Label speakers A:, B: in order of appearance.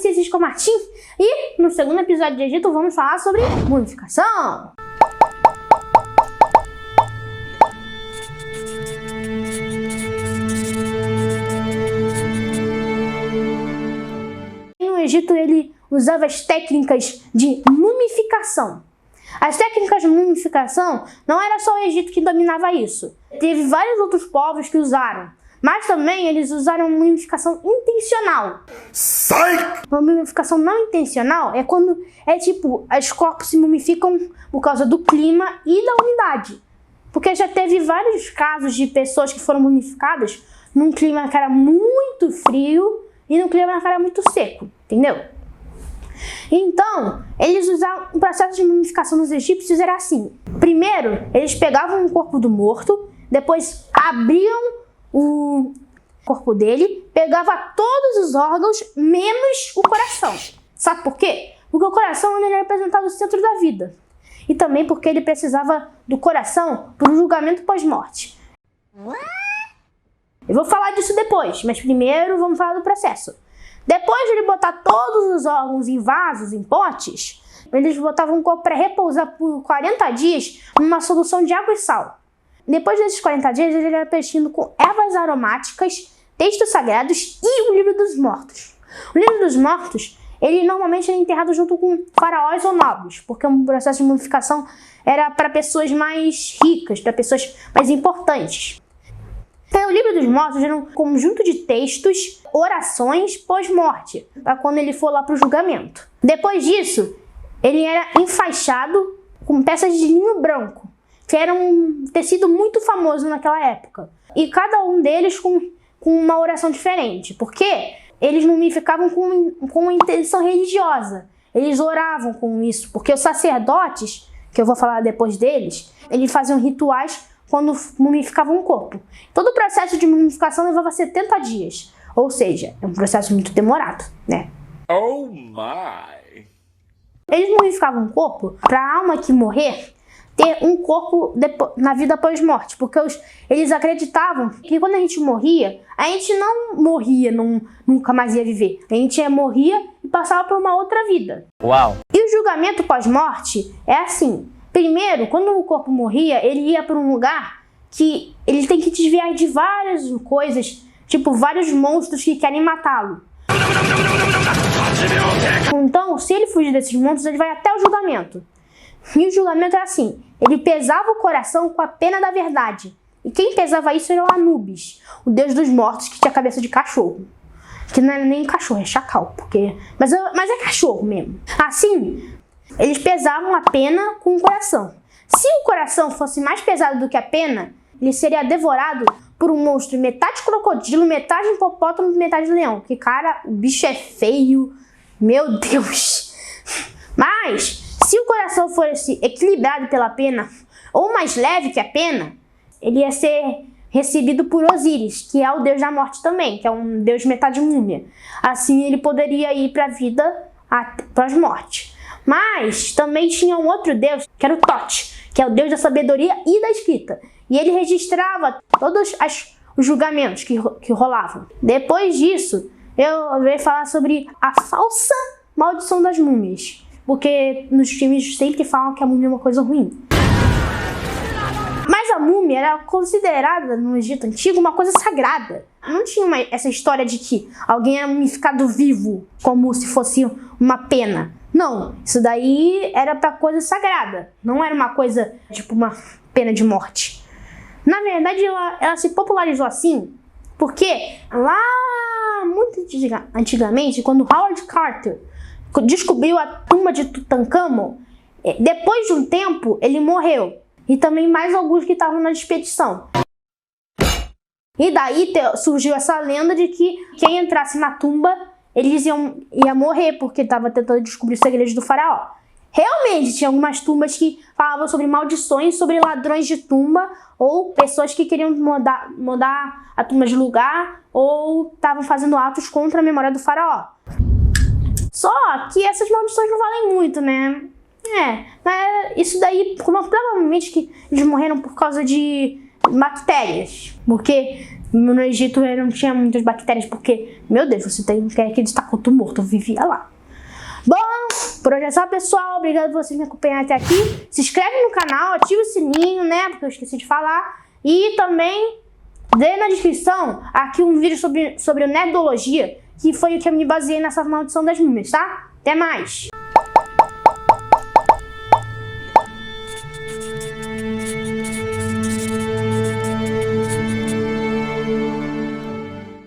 A: vocês, Cisco Martim, e no segundo episódio de Egito vamos falar sobre mumificação. No Egito ele usava as técnicas de mumificação. As técnicas de mumificação não era só o Egito que dominava isso. Teve vários outros povos que usaram. Mas também eles usaram mumificação intencional.
B: Sai!
A: Uma mumificação não intencional é quando os corpos se mumificam por causa do clima e da umidade. Porque já teve vários casos de pessoas que foram mumificadas num clima que era muito frio e num clima que era muito seco, entendeu? Então, eles usavam o processo de mumificação dos egípcios era assim. Primeiro, eles pegavam o corpo do morto, depois abriam o corpo dele, pegava todos os órgãos, menos o coração. Sabe por quê? Porque o coração ele representava o centro da vida. E também porque ele precisava do coração para o julgamento pós-morte. Eu vou falar disso depois, mas primeiro vamos falar do processo. Depois de ele botar todos os órgãos em vasos, em potes, eles botavam o corpo para repousar por 40 dias numa solução de água e sal. Depois desses 40 dias, ele era preenchido com ervas aromáticas, textos sagrados e o livro dos mortos. O livro dos mortos, ele normalmente era enterrado junto com faraós ou nobres, porque o processo de mumificação era para pessoas mais ricas, para pessoas mais importantes. Então, o livro dos mortos era um conjunto de textos, orações pós-morte, para quando ele for lá para o julgamento. Depois disso, ele era enfaixado com peças de linho branco, que era um tecido muito famoso naquela época. E cada um deles com uma oração diferente, porque eles mumificavam com uma intenção religiosa. Eles oravam com isso, porque os sacerdotes, que eu vou falar depois deles, eles faziam rituais quando mumificavam o corpo. Todo o processo de mumificação levava 70 dias, ou seja, é um processo muito demorado, né?
B: Oh my!
A: Eles mumificavam o corpo para a alma que morrer ter um corpo na vida pós-morte, porque eles acreditavam que quando a gente morria, a gente não morria, nunca mais ia viver. A gente morria e passava por uma outra vida.
B: Uau!
A: E o julgamento pós-morte é assim. Primeiro, quando o corpo morria, ele ia para um lugar que ele tem que desviar de várias coisas, tipo vários monstros que querem matá-lo. Então, se ele fugir desses monstros, ele vai até o julgamento. E o julgamento é assim, ele pesava o coração com a pena da verdade. E quem pesava isso era o Anubis, o deus dos mortos que tinha cabeça de cachorro. Que não era nem cachorro, é chacal, mas é cachorro mesmo. Assim, eles pesavam a pena com o coração. Se o coração fosse mais pesado do que a pena, ele seria devorado por um monstro metade crocodilo, metade hipopótamo, metade leão. Que cara, o bicho é feio, meu Deus. Mas se o coração fosse equilibrado pela pena, ou mais leve que a pena, ele ia ser recebido por Osíris, que é o deus da morte também, que é um deus metade múmia. Assim ele poderia ir para a vida pós-morte. Mas também tinha um outro deus, que era o Tote, que é o deus da sabedoria e da escrita. E ele registrava todos os julgamentos que rolavam. Depois disso, eu veio falar sobre a falsa maldição das múmias. Porque nos filmes sempre falam que a múmia é uma coisa ruim. Mas a múmia era considerada no Egito Antigo uma coisa sagrada. Não tinha essa história de que alguém era mumificado vivo, como se fosse uma pena. Não, isso daí era pra coisa sagrada. Não era uma coisa tipo uma pena de morte. Na verdade, ela se popularizou assim porque lá muito antigamente, quando Howard Carter descobriu a tumba de Tutankhamon, depois de um tempo ele morreu. E também mais alguns que estavam na expedição. E daí surgiu essa lenda de que quem entrasse na tumba, eles ia morrer, porque estava tentando descobrir os segredos do faraó. Realmente, tinha algumas tumbas que falavam sobre maldições, sobre ladrões de tumba, ou pessoas que queriam mudar a tumba de lugar, ou estavam fazendo atos contra a memória do faraó. Só que essas maldições não valem muito, né? Isso daí, provavelmente que eles morreram por causa de bactérias. Porque No Egito não tinha muitas bactérias, porque, meu Deus, você tem que acreditar que eu tô morto, eu vivia lá. Bom, por hoje é só, pessoal. Obrigado por vocês me acompanharem até aqui. Se inscreve no canal, ativa o sininho, né? Porque eu esqueci de falar. E também dê na descrição aqui um vídeo sobre o Nerdologia, que foi o que eu me baseei nessa maldição das múmias, tá? Até mais!